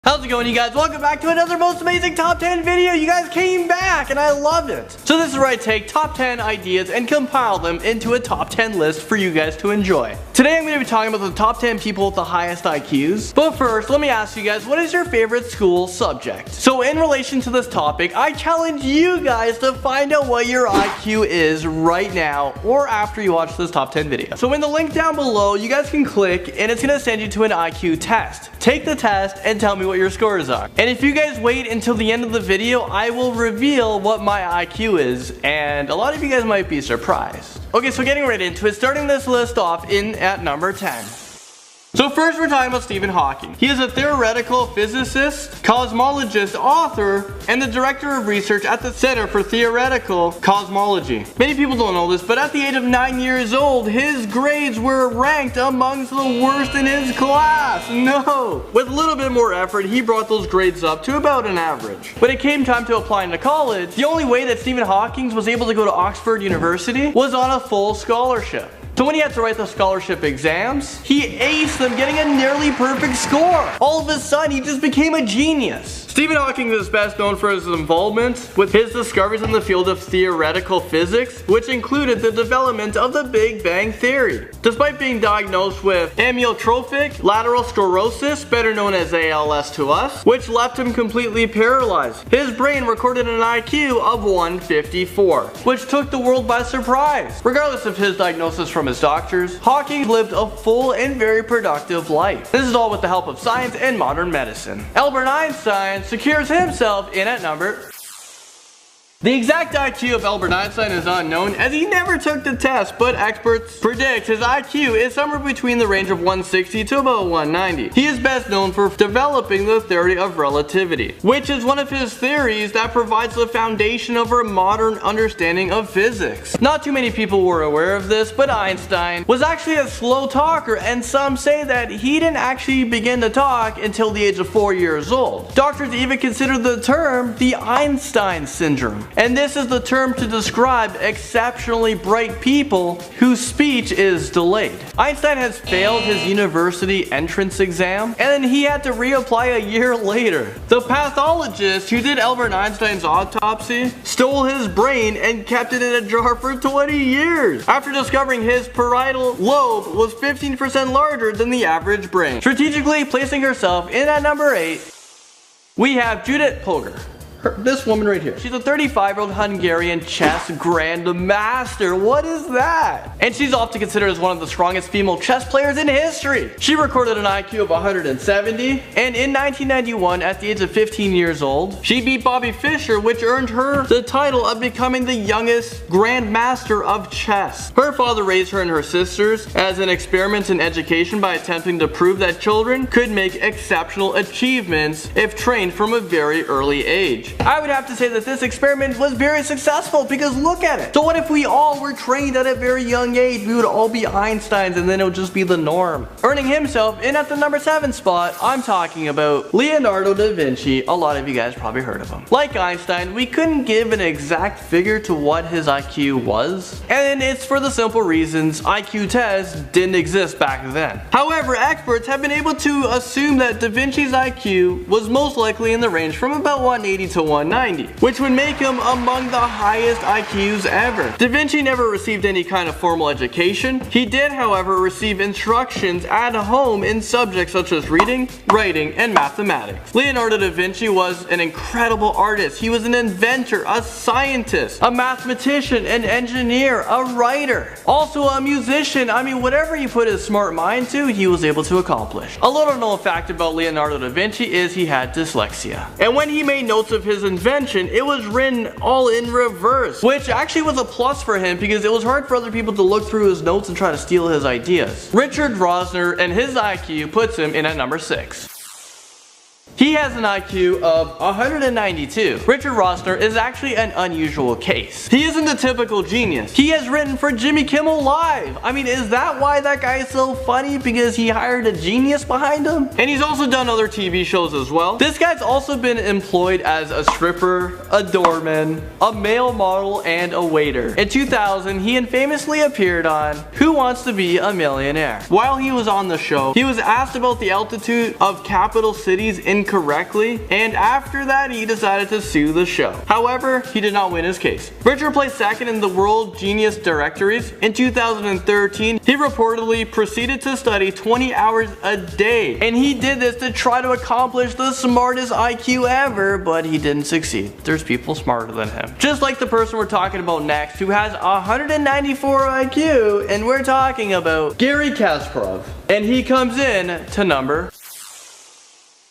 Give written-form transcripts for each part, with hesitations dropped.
How's it going, you guys? Welcome back to another most amazing top 10 video. You guys came back and I loved it. So this is where I take top 10 ideas and compile them into a top 10 list for you guys to enjoy. Today I'm going to be talking about the top 10 people with the highest IQs. But first, let me ask you guys, what is your favorite school subject? So in relation to this topic, I challenge you guys to find out what your IQ is right now or after you watch this top 10 video. So in the link down below, you guys can click and it's going to send you to an IQ test. Take the test and tell me what your scores are. And if you guys wait until the end of the video, I will reveal what my IQ is, and a lot of you guys might be surprised. Okay, so getting right into it, starting this list off at number 10. So first we're talking about Stephen Hawking. He is a theoretical physicist, cosmologist, author, and the director of research at the Center for Theoretical Cosmology. Many people don't know this, but at the age of 9 years old, his grades were ranked amongst the worst in his class. No! With a little bit more effort, he brought those grades up to about an average. When it came time to applying to college, the only way that Stephen Hawking was able to go to Oxford University was on a full scholarship. So when he had to write the scholarship exams, he aced them, getting a nearly perfect score. All of a sudden, he just became a genius. Stephen Hawking is best known for his involvement with his discoveries in the field of theoretical physics, which included the development of the Big Bang Theory. Despite being diagnosed with amyotrophic lateral sclerosis, better known as ALS to us, which left him completely paralyzed, his brain recorded an IQ of 154, which took the world by surprise. Regardless of his diagnosis from his doctors, Hawking lived a full and very productive life. This is all with the help of science and modern medicine. Albert Einstein secures himself in at number. The exact IQ of Albert Einstein is unknown as he never took the test, but experts predict his IQ is somewhere between the range of 160 to about 190. He is best known for developing the theory of relativity, which is one of his theories that provides the foundation of our modern understanding of physics. Not too many people were aware of this, but Einstein was actually a slow talker, and some say that he didn't actually begin to talk until the age of 4 years old. Doctors even consider the term the Einstein syndrome. And this is the term to describe exceptionally bright people whose speech is delayed. Einstein has failed his university entrance exam, and then he had to reapply a year later. The pathologist who did Albert Einstein's autopsy stole his brain and kept it in a jar for 20 years, after discovering his parietal lobe was 15% larger than the average brain. Strategically placing herself in at number 8, we have Judith Polgar. This woman right here. She's a 35-year-old Hungarian chess grandmaster. What is that? And she's often considered as one of the strongest female chess players in history. She recorded an IQ of 170, and in 1991, at the age of 15 years old, she beat Bobby Fischer, which earned her the title of becoming the youngest grandmaster of chess. Her father raised her and her sisters as an experiment in education by attempting to prove that children could make exceptional achievements if trained from a very early age. I would have to say that this experiment was very successful, because look at it. So what if we all were trained at a very young age? We would all be Einsteins and then it would just be the norm. Earning himself in at the number 7 spot, I'm talking about Leonardo da Vinci. A lot of you guys probably heard of him. Like Einstein, we couldn't give an exact figure to what his IQ was, and it's for the simple reasons IQ tests didn't exist back then. However, experts have been able to assume that da Vinci's IQ was most likely in the range from about 180 to 190, which would make him among the highest IQs ever. Da Vinci never received any kind of formal education. He did, however, receive instructions at home in subjects such as reading, writing, and mathematics. Leonardo da Vinci was an incredible artist. He was an inventor, a scientist, a mathematician, an engineer, a writer, also a musician. I mean, whatever he put his smart mind to, he was able to accomplish. A little known fact about Leonardo da Vinci is he had dyslexia. And when he made notes of his invention, it was written all in reverse, which actually was a plus for him because it was hard for other people to look through his notes and try to steal his ideas. Richard Rosner and his IQ puts him in at number 6. He has an IQ of 192. Richard Rosner is actually an unusual case. He isn't a typical genius. He has written for Jimmy Kimmel Live. I mean, is that why that guy is so funny? Because he hired a genius behind him? And he's also done other TV shows as well. This guy's also been employed as a stripper, a doorman, a male model, and a waiter. In 2000, he infamously appeared on Who Wants to Be a Millionaire? While he was on the show, he was asked about the altitude of capital cities in incorrectly, and after that he decided to sue the show. However, he did not win his case. Richard placed second in the World Genius Directories. In 2013, he reportedly proceeded to study 20 hours a day, and he did this to try to accomplish the smartest IQ ever, but he didn't succeed. There's people smarter than him. Just like the person we're talking about next, who has 194 IQ, and we're talking about Garry Kasparov. And he comes in to number.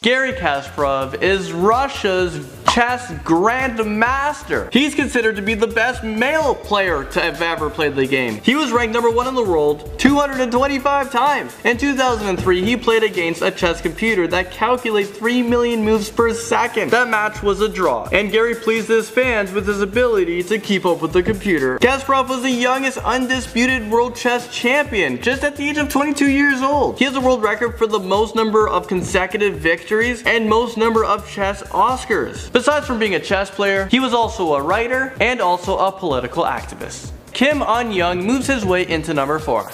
Garry Kasparov is Russia's chess grandmaster. He's considered to be the best male player to have ever played the game. He was ranked number 1 in the world 225 times. In 2003, he played against a chess computer that calculates 3 million moves per second. That match was a draw, and Garry pleased his fans with his ability to keep up with the computer. Kasparov was the youngest undisputed world chess champion, just at the age of 22 years old. He has a world record for the most number of consecutive victories and most number of chess Oscars. Besides from being a chess player, he was also a writer and also a political activist. Kim Un-young moves his way into number 4.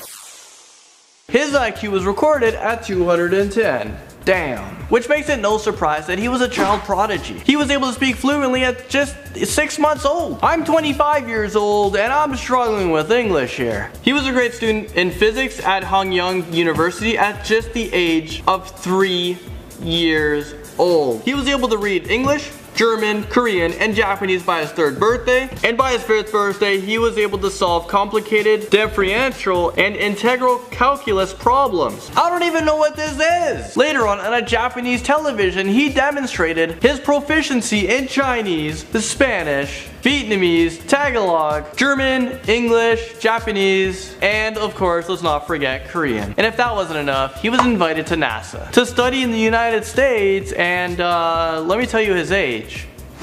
His IQ was recorded at 210. Damn. Which makes it no surprise that he was a child prodigy. He was able to speak fluently at just 6 months old. I'm 25 years old and I'm struggling with English here. He was a great student in physics at Hanyang University at just the age of 3 years old. He was able to read English, German, Korean, and Japanese by his 3rd birthday, and by his 5th birthday he was able to solve complicated differential and integral calculus problems. I don't even know what this is! Later on a Japanese television, he demonstrated his proficiency in Chinese, Spanish, Vietnamese, Tagalog, German, English, Japanese, and of course, let's not forget Korean. And if that wasn't enough, he was invited to NASA to study in the United States, and let me tell you his age.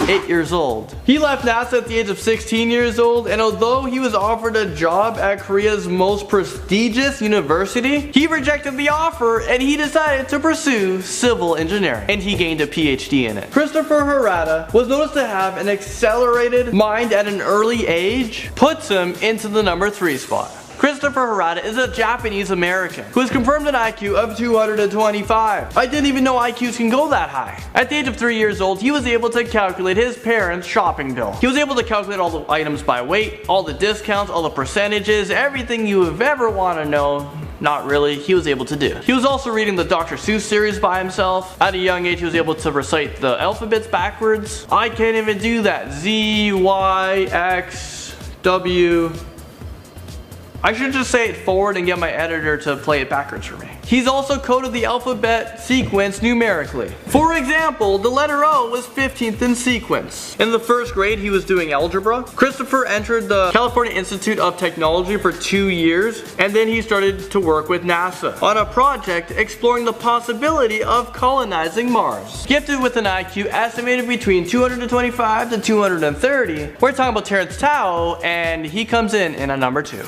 8 years old. He left NASA at the age of 16 years old, and although he was offered a job at Korea's most prestigious university, he rejected the offer and he decided to pursue civil engineering, and he gained a PhD in it. Christopher Harada was noticed to have an accelerated mind at an early age, puts him into the number 3 spot. Christopher Harada is a Japanese American who has confirmed an IQ of 225. I didn't even know IQs can go that high. At the age of 3 years old, he was able to calculate his parents' shopping bill. He was able to calculate all the items by weight, all the discounts, all the percentages, everything you have ever want to know. Not really, he was able to do. He was also reading the Dr. Seuss series by himself. At a young age, he was able to recite the alphabets backwards. I can't even do that. Z, Y, X, W. I should just say it forward and get my editor to play it backwards for me. He's also coded the alphabet sequence numerically. For example, the letter O was 15th in sequence. In the 1st grade, he was doing algebra. Christopher entered the California Institute of Technology for 2 years, and then he started to work with NASA on a project exploring the possibility of colonizing Mars. Gifted with an IQ estimated between 225 to 230, we're talking about Terrence Tao, and he comes in a number 2.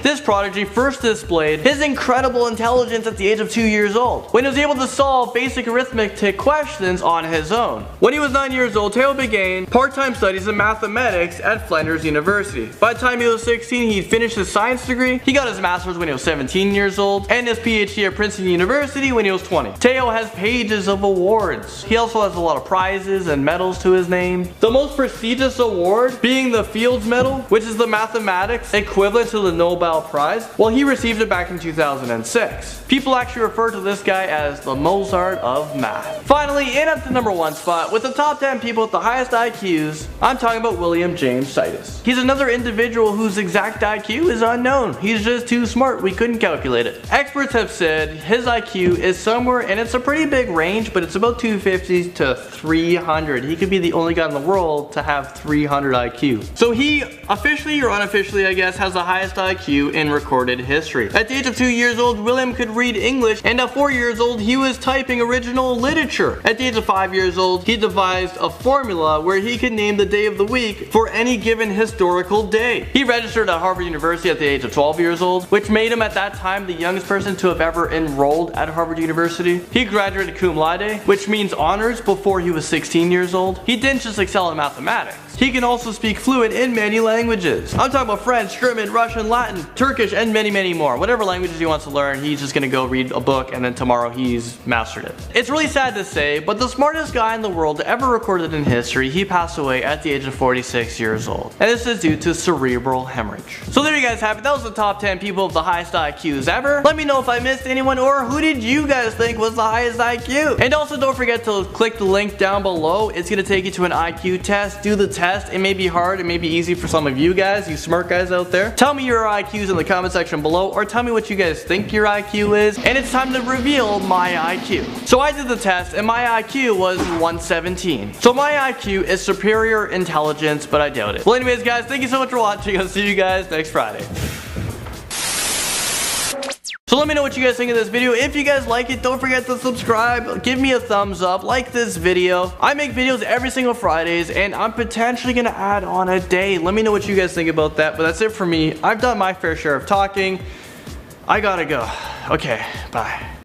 This prodigy first displayed his incredible intelligence at the age of 2 years old, when he was able to solve basic arithmetic questions on his own. When he was 9 years old, Teo began part-time studies in mathematics at Flinders University. By the time he was 16, he finished his science degree. He got his master's when he was 17 years old, and his PhD at Princeton University when he was 20. Teo has pages of awards. He also has a lot of prizes and medals to his name. The most prestigious award being the Fields Medal, which is the mathematics equivalent to the Nobel Prize. Well, he received it back in 2006. People actually refer to this guy as the Mozart of math. Finally, in at the number 1 spot with the top 10 people with the highest IQs, I'm talking about William James Sidis. He's another individual whose exact IQ is unknown. He's just too smart, we couldn't calculate it. Experts have said his IQ is somewhere, and it's a pretty big range, but it's about 250 to 300. He could be the only guy in the world to have 300 IQ. So he, officially or unofficially I guess, has the highest IQ in recorded history. At the age of 2 years old, William could read English, and at 4 years old, he was typing original literature. At the age of 5 years old, he devised a formula where he could name the day of the week for any given historical day. He registered at Harvard University at the age of 12 years old, which made him at that time the youngest person to have ever enrolled at Harvard University. He graduated cum laude, which means honors, before he was 16 years old. He didn't just excel in mathematics. He can also speak fluent in many languages. I'm talking about French, German, Russian, Latin, Turkish, and many more. Whatever languages he wants to learn, he's just gonna go read a book and then tomorrow he's mastered it. It's really sad to say, but the smartest guy in the world ever recorded in history, he passed away at the age of 46 years old. And this is due to cerebral hemorrhage. So there you guys have it. That was the top 10 people with the highest IQs ever. Let me know if I missed anyone, or who did you guys think was the highest IQ? And also don't forget to click the link down below. It's gonna take you to an IQ test. Do the test. It may be hard, it may be easy for some of you guys, you smart guys out there. Tell me your IQs in the comment section below, or tell me what you guys think your IQ is. And it's time to reveal my IQ. So I did the test and my IQ was 117. So my IQ is superior intelligence, but I doubt it. Well anyways guys, thank you so much for watching. I'll see you guys next Friday. So let me know what you guys think of this video. If you guys like it, don't forget to subscribe, give me a thumbs up, like this video. I make videos every single Fridays and I'm potentially gonna add on a day. Let me know what you guys think about that, but that's it for me. I've done my fair share of talking. I gotta go. Okay, bye.